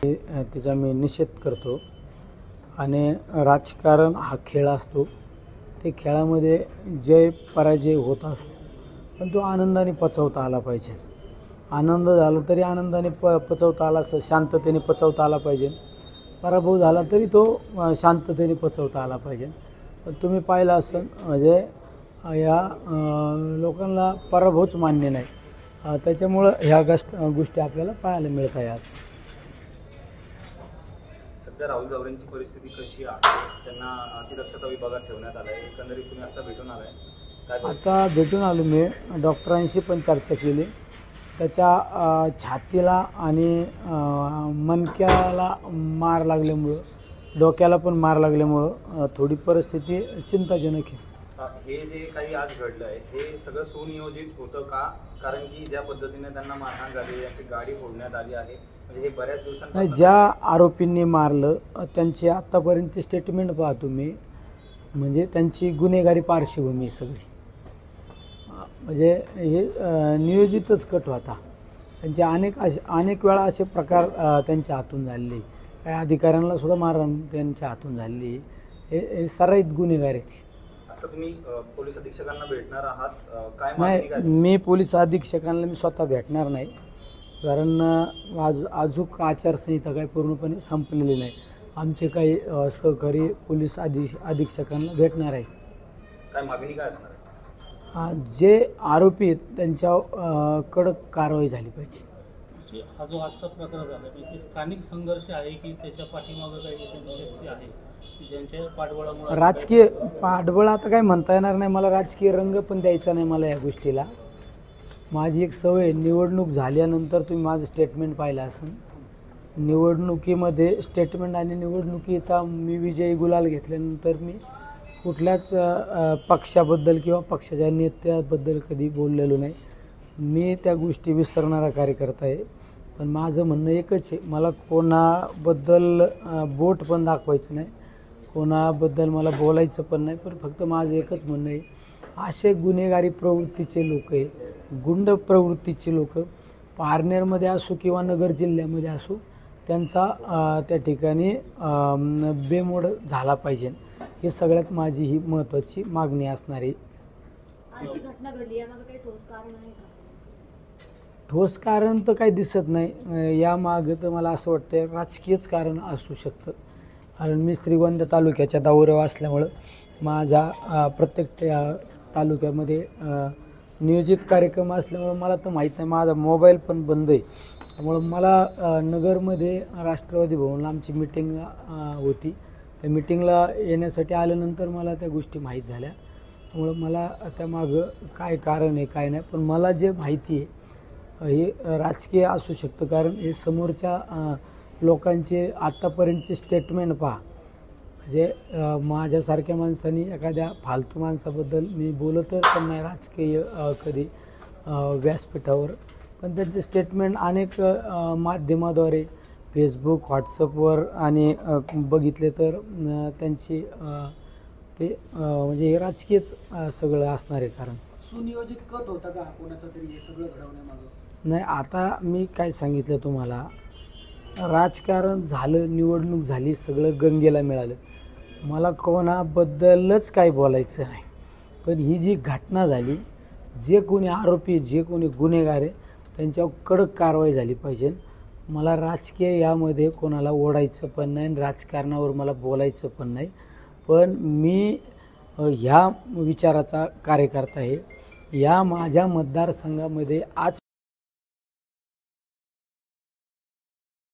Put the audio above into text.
त्याचा मी निषेध करतो आणि राजकारण हा खेळ असतो. ते खेळामध्ये जय पराजय होत असतो, पण तो आनंदाने पचवता आला पाहिजे. आनंद झाला तरी आनंदाने पचवता आला, शांततेने पचवता आला पाहिजे. पराभव झाला तरी तो शांततेने पचवता आला पाहिजे. पण तुम्ही पाहिलं असेल म्हणजे या लोकांना पराभवच मान्य नाही. त्याच्यामुळं ह्या गोष्टी आपल्याला पाहायला मिळत आहे. आज सध्या राहुल जावरेंची परिस्थिती कशी आहे? त्यांना अतिदक्षता विभागात ठेवण्यात आलं आहे. एकंदरीत तुम्ही आता भेटून आलाय, आता भेटून आलो मी. डॉक्टरांशी पण चर्चा केली. त्याच्या छातीला आणि मणक्याला मार लागल्यामुळं, डोक्याला पण मार लागल्यामुळं थोडी परिस्थिती चिंताजनक आहे. हे जे काही आज घडलं आहे हे सगळं सुनियोजित होतं का? कारण की ज्या पद्धतीने त्यांना मारहाण झाली, यांची गाडी फोडण्यात आली आहे, म्हणजे हे बऱ्याच दिवसांपासून ज्या आरोपींनी मारलं त्यांची आत्तापर्यंत स्टेटमेंट पहा तुम्ही, म्हणजे त्यांची गुन्हेगारी पार्श्वभूमी सगळी, म्हणजे हे नियोजितच कट होता. त्यांचे अनेक वेळा असे प्रकार त्यांच्या हातून झालेले. काही अधिकाऱ्यांना सुद्धा मारहाण त्यांच्या हातून झालेली. हे सराईत गुन्हेगार आहेत. आता तुम्ही पोलीस अधीक्षकांना भेटणार आहात, काय मागणी काय? नाही, मी पोलीस अधीक्षकांना मी स्वतः भेटणार नाही, कारण अजून आचारसंहिता काही पूर्णपणे संपलेली नाही. आमचे काही सहकारी पोलीस अधीक्षकांना भेटणार आहे. काय मागणी काय असणार? जे आरोपी आहेत त्यांच्या कडक कारवाई झाली पाहिजे. हा जो आजचा प्रकार झाला ते स्थानिक संघर्ष आहे की त्याच्या पाठीमागं काही शक्ती आहे ज्यांच्या पाठबळामुळे? राजकीय पाठबळ आता काय म्हणता येणार नाही मला. राजकीय रंग पण द्यायचा नाही मला या गोष्टीला. माझी एक सवय, निवडणूक झाल्यानंतर तुम्ही माझं स्टेटमेंट पाहिलं असेल, निवडणुकीमध्ये स्टेटमेंट आणि निवडणुकीचा मी विजयी गुलाल घेतल्यानंतर मी कुठल्याच पक्षाबद्दल किंवा पक्षाच्या नेत्याबद्दल कधी बोललेलो नाही. मी त्या गोष्टी विसरणारा कार्यकर्ता आहे. पण माझं म्हणणं एकच आहे, मला कोणाबद्दल बोट पण दाखवायचं नाही, कोणाबद्दल मला बोलायचं पण नाही. पण फक्त माझं एकच म्हणणं आहे, असे गुन्हेगारी प्रवृत्तीचे लोक आहे, गुंड प्रवृत्तीचे लोक पारनेरमध्ये असो किंवा नगर जिल्ह्यामध्ये असो, त्यांचा त्या ठिकाणी बेमोड झाला पाहिजे. हे सगळ्यात माझी ही महत्त्वाची मागणी असणार आहे. आजची घटना घडली यामागे काही ठोस कारण आहे का? ठोस कारण तर काही दिसत नाही. यामागं तर मला असं वाटतं राजकीयच कारण असू शकतं. कारण मी श्रीगोंदा तालुक्याच्या दौऱ्यावर असल्यामुळं माझ्या प्रत्येक तालुक्यामध्ये नियोजित कार्यक्रम असल्यामुळं मला तर माहीत नाही. माझा मोबाईल पण बंद आहे. त्यामुळं मला नगरमध्ये राष्ट्रवादी भवनला आमची मिटिंग होती. त्या मिटिंगला येण्यासाठी आल्यानंतर मला त्या गोष्टी माहीत झाल्या. त्यामुळं मला त्यामागं काय कारण आहे काय नाही, पण मला जे माहिती आहे हे राजकीय असू शकतं. कारण हे समोरच्या लोकांचे आत्तापर्यंतचे स्टेटमेंट पहा. म्हणजे माझ्यासारख्या माणसांनी एखाद्या फालतू माणसाबद्दल मी बोलतच पण नाही राजकीय कधी व्यासपीठावर, पण त्यांचे स्टेटमेंट अनेक माध्यमाद्वारे फेसबुक, व्हॉट्सअपवर आणि बघितले तर त्यांची ते म्हणजे हे राजकीयच सगळं असणार आहे. कारण सुनियोजित कट होता का कोणाचा तरी हे सगळं घडवण्यामागं? नाही, आता मी काय सांगितलं तुम्हाला, राजकारण झालं, निवडणूक झाली, सगळं गंगेला मिळालं. मला कोणाबद्दलच काही बोलायचं नाही. पण ही जी घटना झाली, जे कोणी आरोपी, जे कोणी गुन्हेगार आहे त्यांच्यावर कडक कारवाई झाली पाहिजे. मला राजकीय यामध्ये कोणाला ओढायचं पण नाही, राजकारणावर मला बोलायचं पण नाही. पण मी ह्या विचाराचा कार्यकर्ता आहे. या माझ्या मतदारसंघामध्ये आज